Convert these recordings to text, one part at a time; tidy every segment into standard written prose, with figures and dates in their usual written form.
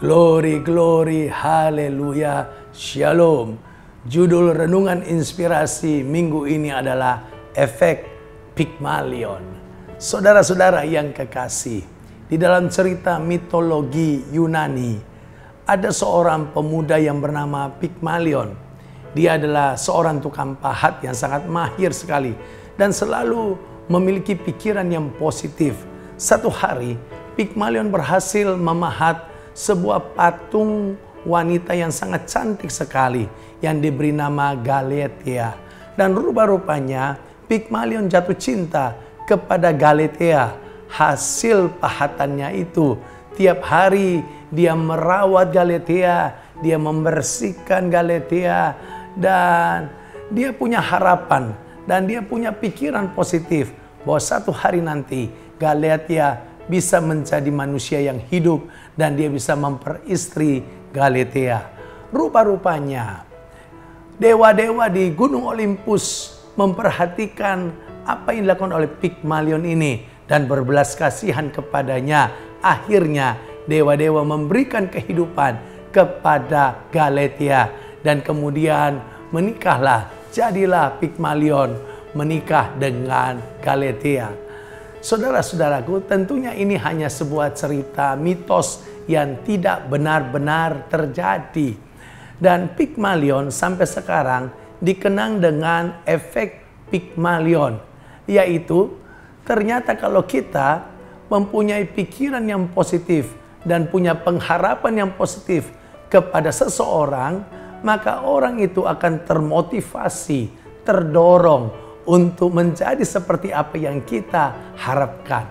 Glory, glory, haleluya, shalom. Judul renungan inspirasi minggu ini adalah efek Pygmalion. Saudara-saudara yang kekasih, di dalam cerita mitologi Yunani, ada seorang pemuda yang bernama Pygmalion. Dia adalah seorang tukang pahat yang sangat mahir sekali dan selalu memiliki pikiran yang positif. Satu hari, Pygmalion berhasil memahat sebuah patung wanita yang sangat cantik sekali yang diberi nama Galatea. Dan rupa-rupanya Pygmalion jatuh cinta kepada Galatea. Hasil pahatannya itu, tiap hari dia merawat Galatea, dia membersihkan Galatea, dan dia punya harapan dan dia punya pikiran positif bahwa satu hari nanti Galatea bisa menjadi manusia yang hidup dan dia bisa memperistri Galatea. Rupa-rupanya dewa-dewa di Gunung Olympus memperhatikan apa yang dilakukan oleh Pygmalion ini dan berbelas kasihan kepadanya. Akhirnya dewa-dewa memberikan kehidupan kepada Galatea dan kemudian menikahlah. Jadilah Pygmalion menikah dengan Galatea. Saudara-saudaraku, tentunya ini hanya sebuah cerita mitos yang tidak benar-benar terjadi. Dan Pygmalion sampai sekarang dikenang dengan efek Pygmalion. Yaitu ternyata kalau kita mempunyai pikiran yang positif dan punya pengharapan yang positif kepada seseorang, maka orang itu akan termotivasi, terdorong untuk menjadi seperti apa yang kita harapkan.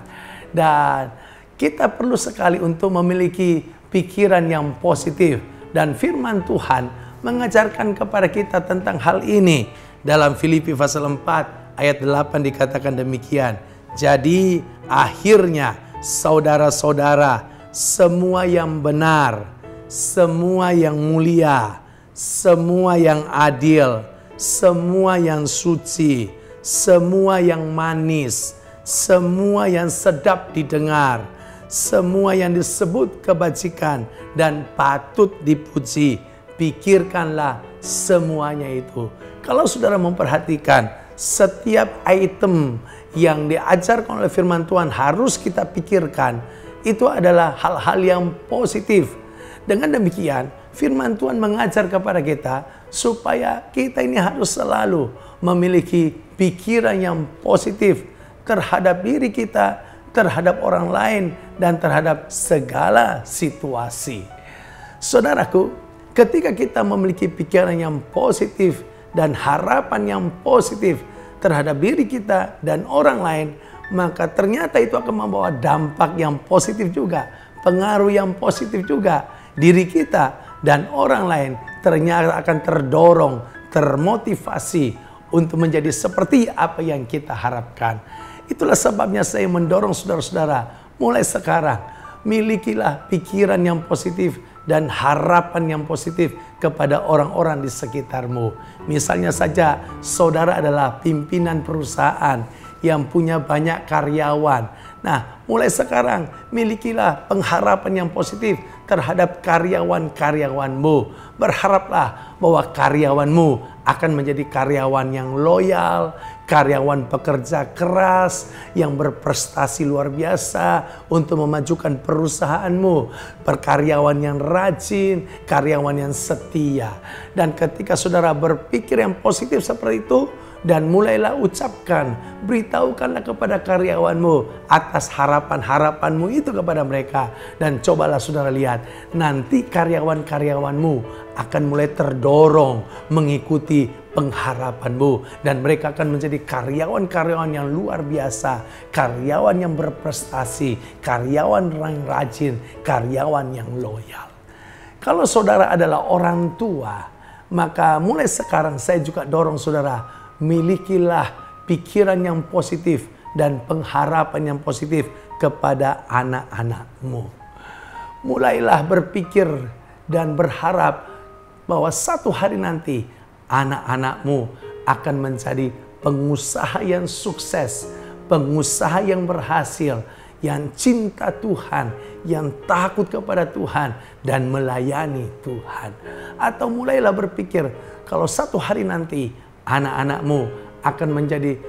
Dan kita perlu sekali untuk memiliki pikiran yang positif. Dan firman Tuhan mengajarkan kepada kita tentang hal ini. Dalam Filipi pasal 4 ayat 8 dikatakan demikian. Jadi akhirnya saudara-saudara, semua yang benar, semua yang mulia, semua yang adil, semua yang suci, semua yang manis, semua yang sedap didengar, semua yang disebut kebajikan dan patut dipuji, pikirkanlah semuanya itu. Kalau saudara memperhatikan setiap item yang diajarkan oleh firman Tuhan harus kita pikirkan, itu adalah hal-hal yang positif. Dengan demikian, firman Tuhan mengajar kepada kita supaya kita ini harus selalu memiliki pikiran yang positif terhadap diri kita, terhadap orang lain, dan terhadap segala situasi. Saudaraku, ketika kita memiliki pikiran yang positif dan harapan yang positif terhadap diri kita dan orang lain, maka ternyata itu akan membawa dampak yang positif juga, pengaruh yang positif juga. Diri kita dan orang lain ternyata akan terdorong, termotivasi untuk menjadi seperti apa yang kita harapkan. Itulah sebabnya saya mendorong saudara-saudara, mulai sekarang milikilah pikiran yang positif dan harapan yang positif kepada orang-orang di sekitarmu. Misalnya saja saudara adalah pimpinan perusahaan yang punya banyak karyawan. Nah, mulai sekarang milikilah pengharapan yang positif terhadap karyawan-karyawanmu. Berharaplah bahwa karyawanmu akan menjadi karyawan yang loyal, karyawan pekerja keras, yang berprestasi luar biasa untuk memajukan perusahaanmu, karyawan yang rajin, karyawan yang setia. Dan ketika saudara berpikir yang positif seperti itu, dan mulailah ucapkan, beritahukanlah kepada karyawanmu atas harapan-harapanmu itu kepada mereka. Dan cobalah saudara lihat, nanti karyawan-karyawanmu akan mulai terdorong mengikuti pengharapanmu. Dan mereka akan menjadi karyawan-karyawan yang luar biasa, karyawan yang berprestasi, karyawan yang rajin, karyawan yang loyal. Kalau saudara adalah orang tua, maka mulai sekarang saya juga dorong saudara, milikilah pikiran yang positif dan pengharapan yang positif kepada anak-anakmu. Mulailah berpikir dan berharap bahwa satu hari nanti anak-anakmu akan menjadi pengusaha yang sukses, pengusaha yang berhasil, yang cinta Tuhan, yang takut kepada Tuhan, dan melayani Tuhan. Atau mulailah berpikir, kalau satu hari nanti anak-anakmu akan menjadi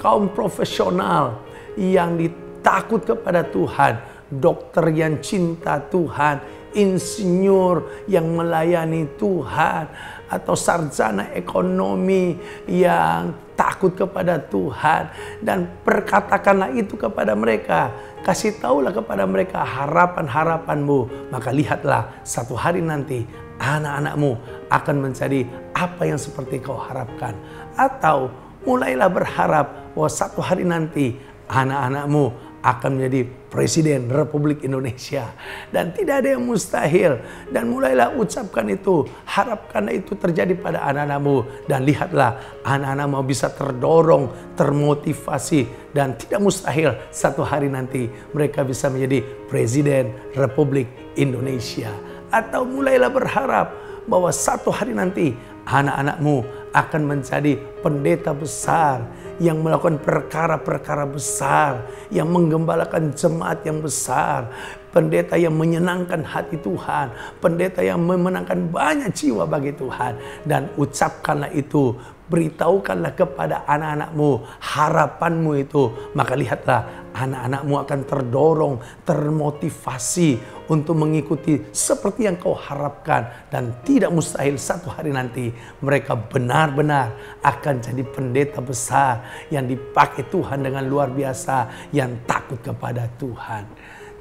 kaum profesional yang takut kepada Tuhan, dokter yang cinta Tuhan, insinyur yang melayani Tuhan, atau sarjana ekonomi yang takut kepada Tuhan. Dan perkatakanlah itu kepada mereka, kasih tahulah kepada mereka harapan-harapanmu. Maka lihatlah satu hari nanti anak-anakmu akan menjadi apa yang seperti kau harapkan. Atau mulailah berharap bahwa satu hari nanti anak-anakmu akan menjadi Presiden Republik Indonesia. Dan tidak ada yang mustahil. Dan mulailah ucapkan itu, harapkan itu terjadi pada anak-anakmu. Dan lihatlah anak-anakmu bisa terdorong, termotivasi. Dan tidak mustahil satu hari nanti mereka bisa menjadi Presiden Republik Indonesia. Atau mulailah berharap bahwa satu hari nanti anak-anakmu akan menjadi pendeta besar yang melakukan perkara-perkara besar, yang menggembalakan jemaat yang besar, pendeta yang menyenangkan hati Tuhan, pendeta yang memenangkan banyak jiwa bagi Tuhan. Dan ucapkanlah itu, beritahukanlah kepada anak-anakmu harapanmu itu. Maka lihatlah anak-anakmu akan terdorong, termotivasi untuk mengikuti seperti yang kau harapkan. Dan tidak mustahil satu hari nanti mereka benar-benar akan jadi pendeta besar yang dipakai Tuhan dengan luar biasa, yang takut kepada Tuhan.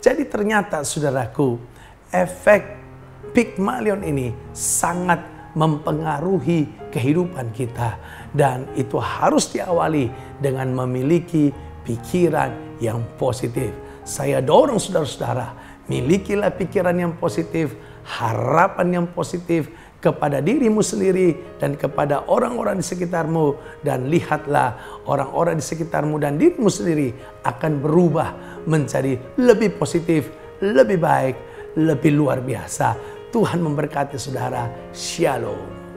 Jadi ternyata saudaraku, efek Pygmalion ini sangat mempengaruhi kehidupan kita. Dan itu harus diawali dengan memiliki pikiran yang positif. Saya dorong saudara-saudara, milikilah pikiran yang positif, harapan yang positif kepada dirimu sendiri dan kepada orang-orang di sekitarmu. Dan lihatlah orang-orang di sekitarmu dan dirimu sendiri akan berubah menjadi lebih positif, lebih baik, lebih luar biasa. Tuhan memberkati saudara. Shalom.